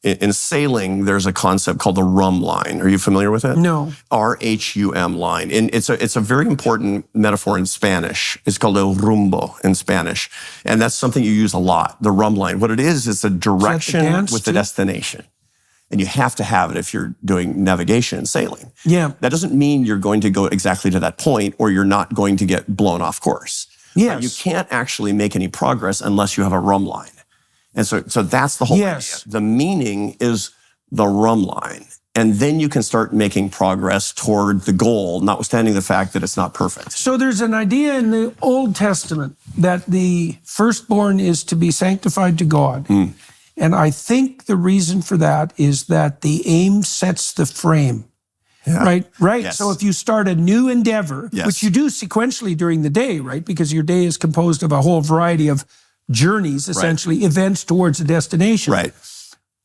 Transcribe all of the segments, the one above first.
In sailing, there's a concept called the rum line. Are you familiar with it? No. RHUM line. And it's a very important metaphor in Spanish. It's called el rumbo in Spanish. And that's something you use a lot, the rum line. What it is a direction with the destination. And you have to have it if you're doing navigation and sailing. Yeah. That doesn't mean you're going to go exactly to that point or you're not going to get blown off course. Yes. But you can't actually make any progress unless you have a rum line. And so that's the whole idea. The meaning is the rum line. And then you can start making progress toward the goal, notwithstanding the fact that it's not perfect. So there's an idea in the Old Testament that the firstborn is to be sanctified to God. And I think the reason for that is that the aim sets the frame. Yeah. Right. Yes. So if you start a new endeavor, which you do sequentially during the day, right? Because your day is composed of a whole variety of journeys, essentially, events towards a destination. Right.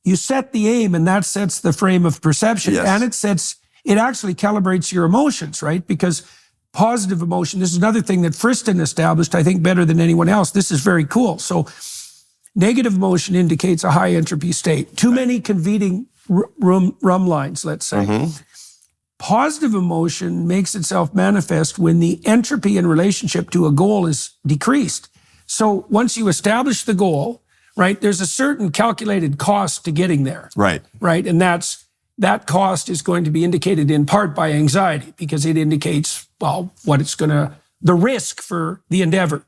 You set the aim and that sets the frame of perception. Yes. And it actually calibrates your emotions, right? Because positive emotion, this is another thing that Friston established, I think, better than anyone else. This is very cool. So negative emotion indicates a high entropy state. Too many convening rum lines, let's say. Positive emotion makes itself manifest when the entropy in relationship to a goal is decreased. So once you establish the goal, right, there's a certain calculated cost to getting there. Right. And that cost is going to be indicated in part by anxiety because it indicates, well, the risk for the endeavor.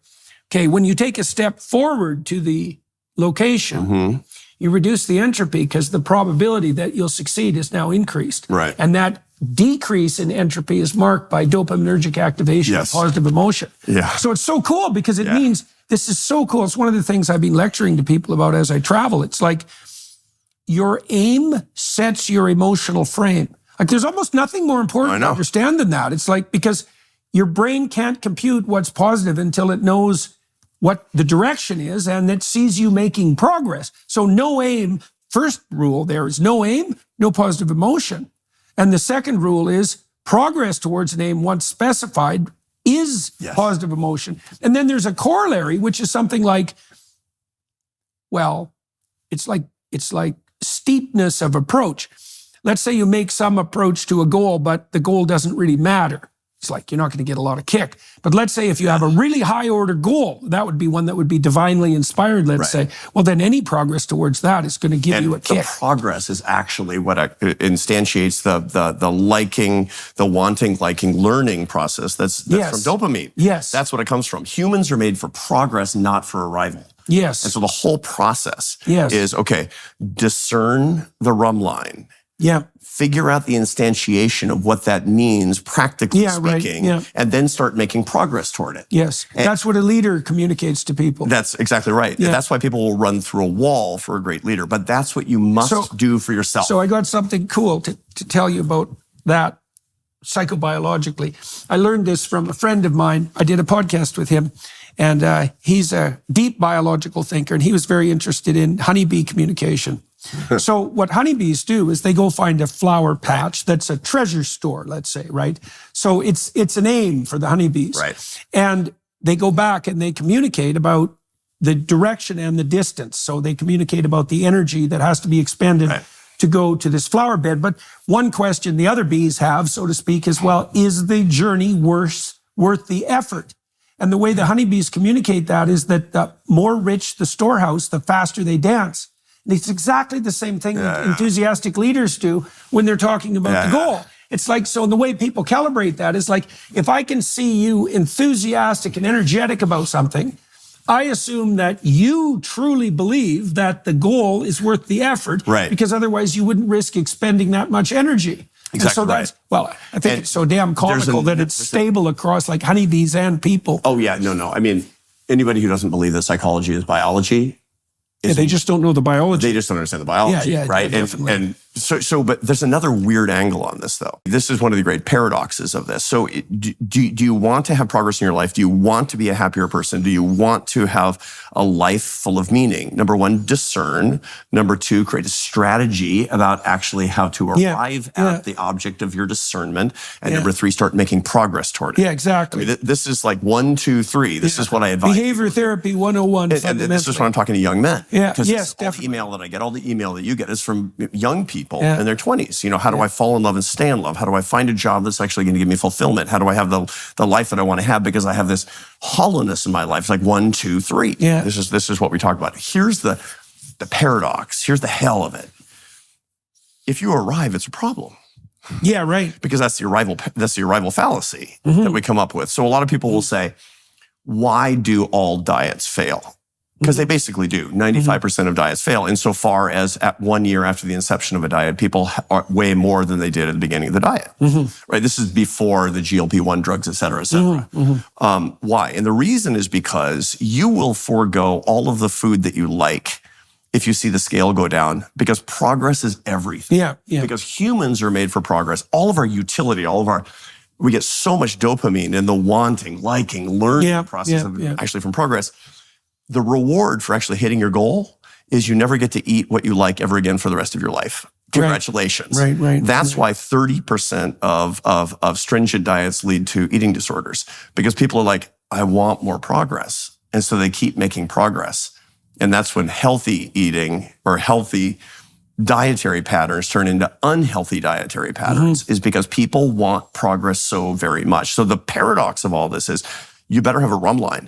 Okay, when you take a step forward to the location, you reduce the entropy because the probability that you'll succeed is now increased. Right. And that decrease in entropy is marked by dopaminergic activation of positive emotion. Yeah. So it's so cool because it means this is so cool. It's one of the things I've been lecturing to people about as I travel. It's like your aim sets your emotional frame. Like there's almost nothing more important to understand than that. It's like because your brain can't compute what's positive until it knows what the direction is and it sees you making progress. So no aim, first rule there is no aim, no positive emotion. And the second rule is progress towards an aim once specified is positive emotion. And then there's a corollary, which is something like, well, it's like steepness of approach. Let's say you make some approach to a goal, but the goal doesn't really matter. It's like you're not going to get a lot of kick. But let's say if you have a really high order goal, that would be one that would be divinely inspired, let's say. Well, then any progress towards that is going to give you a kick. The progress is actually what instantiates the liking, the wanting, liking, learning process. That's from dopamine. Yes. That's what it comes from. Humans are made for progress, not for arrival. Yes. And so the whole process is, okay, discern the rum line. Yeah. Figure out the instantiation of what that means, practically speaking, and then start making progress toward it. Yes. And that's what a leader communicates to people. That's exactly right. Yeah. That's why people will run through a wall for a great leader. But that's what you must do for yourself. So I got something cool to tell you about that psychobiologically. I learned this from a friend of mine. I did a podcast with him. And he's a deep biological thinker, and he was very interested in honeybee communication. So what honeybees do is they go find a flower patch that's a treasure store, let's say, right? So it's an aim for the honeybees. Right. And they go back and they communicate about the direction and the distance. So they communicate about the energy that has to be expended to go to this flower bed. But one question the other bees have, so to speak, is, well, is the journey worth the effort? And the way the honeybees communicate that is that the more rich the storehouse, the faster they dance. And it's exactly the same thing that enthusiastic leaders do when they're talking about the goal. It's like, so the way people calibrate that is like, if I can see you enthusiastic and energetic about something, I assume that you truly believe that the goal is worth the effort, because otherwise you wouldn't risk expending that much energy. Exactly. And so that's, well, I think it's so damn comical that it's stable across like honeybees and people. Oh yeah, no. I mean, anybody who doesn't believe that psychology is biology, they just don't know the biology. They just don't understand the biology, right? Definitely. And But there's another weird angle on this, though. This is one of the great paradoxes of this. So do you want to have progress in your life? Do you want to be a happier person? Do you want to have a life full of meaning? Number one, discern. Number two, create a strategy about actually how to arrive at the object of your discernment. And number three, start making progress toward it. Yeah, exactly. I mean, this is like 1, 2, 3. This is what I advise. Behavior therapy 101. And this is what I'm talking to young men. Yeah, because definitely. All the email that I get, all the email that you get is from young people in their 20s. You know, how do I fall in love and stay in love? How do I find a job that's actually going to give me fulfillment? How do I have the life that I want to have because I have this hollowness in my life? It's like 1, 2, 3. Yeah. This is what we talk about. Here's the paradox. Here's the hell of it. If you arrive, it's a problem. Yeah, right. Because that's the arrival fallacy that we come up with. So a lot of people will say, why do all diets fail? Because they basically do. 95% of diets fail insofar as at 1 year after the inception of a diet, people weigh more than they did at the beginning of the diet. Right? This is before the GLP-1 drugs, et cetera, et cetera. Why? And the reason is because you will forego all of the food that you like if you see the scale go down, because progress is everything. Yeah. Because humans are made for progress. All of our utility, we get so much dopamine in the wanting, liking, learning process actually from progress. The reward for actually hitting your goal is you never get to eat what you like ever again for the rest of your life. Congratulations. Right. That's why 30% of stringent diets lead to eating disorders, because people are like, I want more progress. And so they keep making progress. And that's when healthy eating or healthy dietary patterns turn into unhealthy dietary patterns, is because people want progress so very much. So the paradox of all this is you better have a rum line.